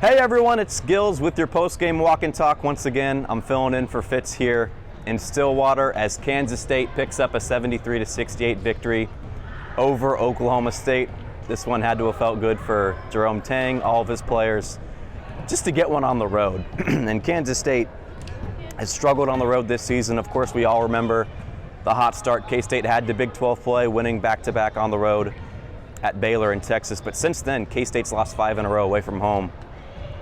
Hey everyone, it's Gilz with your post-game walk and talk once again. I'm filling in for Fitz here in Stillwater as Kansas State picks up a 73-68 victory over Oklahoma State. This one had to have felt good for Jerome Tang, all of his players, just to get one on the road. And Kansas State has struggled on the road this season. Of course, we all remember the hot start K-State had to Big 12 play, winning back-to-back on the road at Baylor in Texas. But since then, K-State's lost 5 in a row away from home.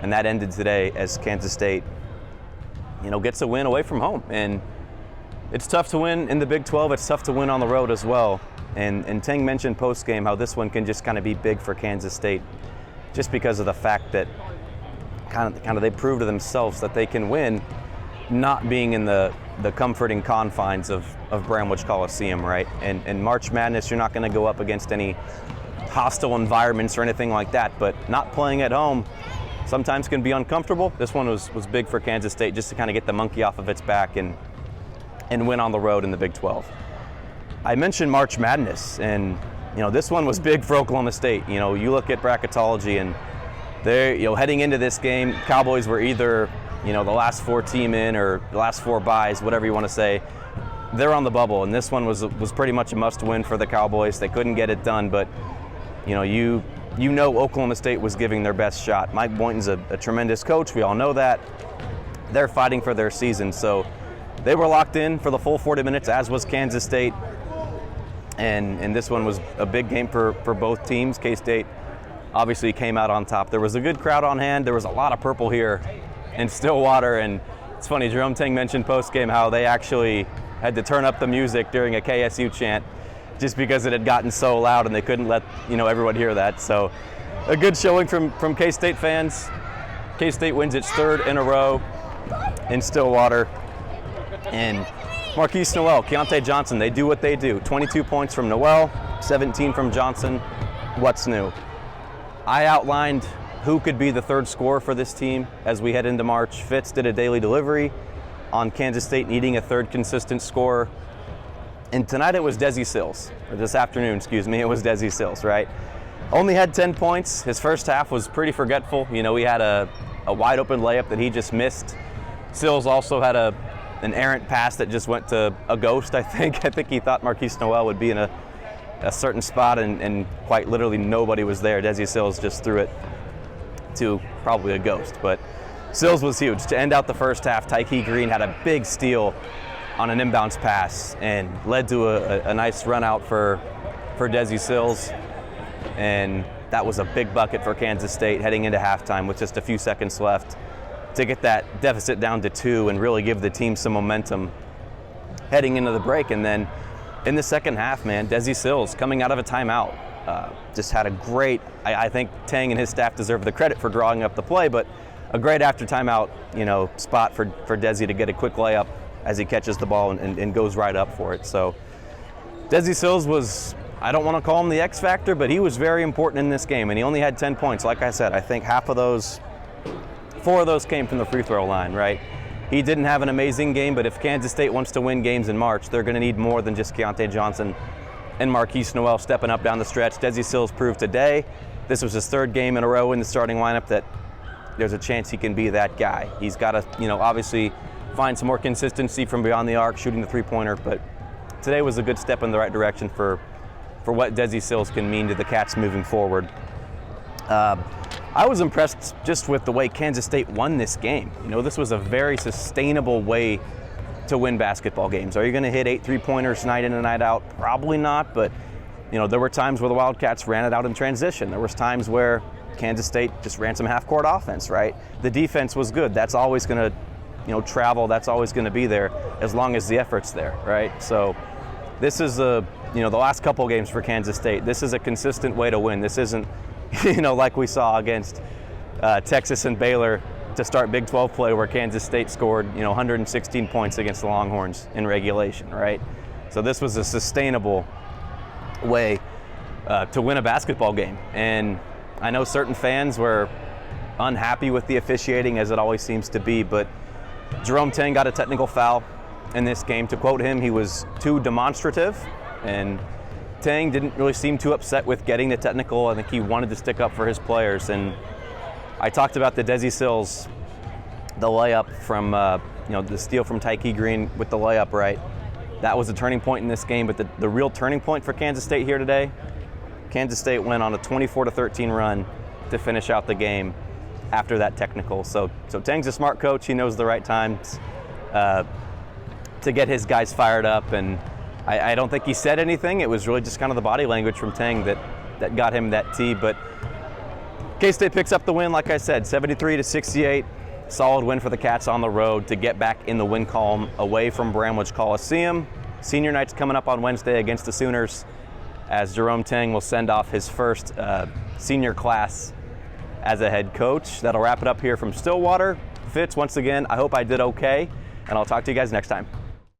And that ended today as Kansas State, gets a win away from home. And it's tough to win in the Big 12. It's tough to win on the road as well. And Tang mentioned post-game how this one can just kind of be big for Kansas State, just because of the fact that kind of they prove to themselves that they can win, not being in the comforting confines of Bramlage Coliseum, right? And March Madness, you're not going to go up against any hostile environments or anything like that. But not playing at home sometimes can be uncomfortable. This one was big for Kansas State just to kind of get the monkey off of its back and win on the road in the Big 12. I mentioned March Madness, and this one was big for Oklahoma State. You look at bracketology, and they're heading into this game, Cowboys were either the last 4 team in or the last 4 byes, whatever you want to say. They're on the bubble, and this one was pretty much a must-win for the Cowboys. They couldn't get it done, but Oklahoma State was giving their best shot. Mike Boynton's a tremendous coach. We all know that. They're fighting for their season. So they were locked in for the full 40 minutes, as was Kansas State. And this one was a big game for both teams. K-State obviously came out on top. There was a good crowd on hand. There was a lot of purple here in Stillwater. And it's funny, Jerome Tang mentioned post-game how they actually had to turn up the music during a KSU chant, just because it had gotten so loud and they couldn't let everyone hear that. So a good showing from K-State fans. K-State wins its 3rd in a row in Stillwater. And Marquise Noel, Keontae Johnson, they do what they do. 22 points from Noel, 17 from Johnson. What's new? I outlined who could be the 3rd scorer for this team as we head into March. Fitz did a daily delivery on Kansas State needing a 3rd consistent scorer. And tonight it was Desi Sills, or this afternoon, it was Desi Sills, right? Only had 10 points. His first half was pretty forgetful. He had a wide open layup that he just missed. Sills also had an errant pass that just went to a ghost, I think. I think he thought Marquise Noel would be in a certain spot, and quite literally nobody was there. Desi Sills just threw it to probably a ghost. But Sills was huge. To end out the first half, Tyke Green had a big steal on an inbounds pass and led to a nice run out for Desi Sills. And that was a big bucket for Kansas State heading into halftime with just a few seconds left to get that deficit down to 2 and really give the team some momentum heading into the break. And then in the second half, Desi Sills coming out of a timeout just had a great, I think Tang and his staff deserve the credit for drawing up the play, but a great after timeout spot for Desi to get a quick layup as he catches the ball and goes right up for it. So Desi Sills was, I don't want to call him the X factor, but he was very important in this game, and he only had 10 points. Like I said, I think 4 of those came from the free throw line, right? He didn't have an amazing game, but if Kansas State wants to win games in March, they're going to need more than just Keontae Johnson and Marquise Noel stepping up down the stretch. Desi Sills proved today, this was his 3rd game in a row in the starting lineup, that there's a chance he can be that guy. He's got to, obviously find some more consistency from beyond the arc, shooting the 3-pointer, but today was a good step in the right direction for what Desi Sills can mean to the Cats moving forward. I was impressed just with the way Kansas State won this game. This was a very sustainable way to win basketball games. Are you going to hit 8 3-pointers night in and night out? Probably not, but there were times where the Wildcats ran it out in transition. There was times where Kansas State just ran some half-court offense, right? The defense was good. That's always going to travel, that's always going to be there as long as the effort's there, right? So this is the last couple games for Kansas State. This is a consistent way to win. This isn't, like we saw against Texas and Baylor to start Big 12 play, where Kansas State scored, 116 points against the Longhorns in regulation, right? So this was a sustainable way to win a basketball game. And I know certain fans were unhappy with the officiating, as it always seems to be, but Jerome Tang got a technical foul in this game. To quote him, he was too demonstrative, and Tang didn't really seem too upset with getting the technical. I think he wanted to stick up for his players, and I talked about the Desi Sills, the layup from, the steal from Tyke Green with the layup, right? That was a turning point in this game, but the real turning point for Kansas State here today, Kansas State went on a 24-13 run to finish out the game after that technical. So Tang's a smart coach. He knows the right times to get his guys fired up, and I don't think he said anything. It was really just kind of the body language from Tang that got him that tee. But K-State picks up the win, like I said, 73-68. Solid win for the Cats on the road to get back in the win column away from Bramlage Coliseum. Senior night's coming up on Wednesday against the Sooners, as Jerome Tang will send off his first senior class as a head coach. That'll wrap it up here from Stillwater. Fitz, once again, I hope I did okay, and I'll talk to you guys next time.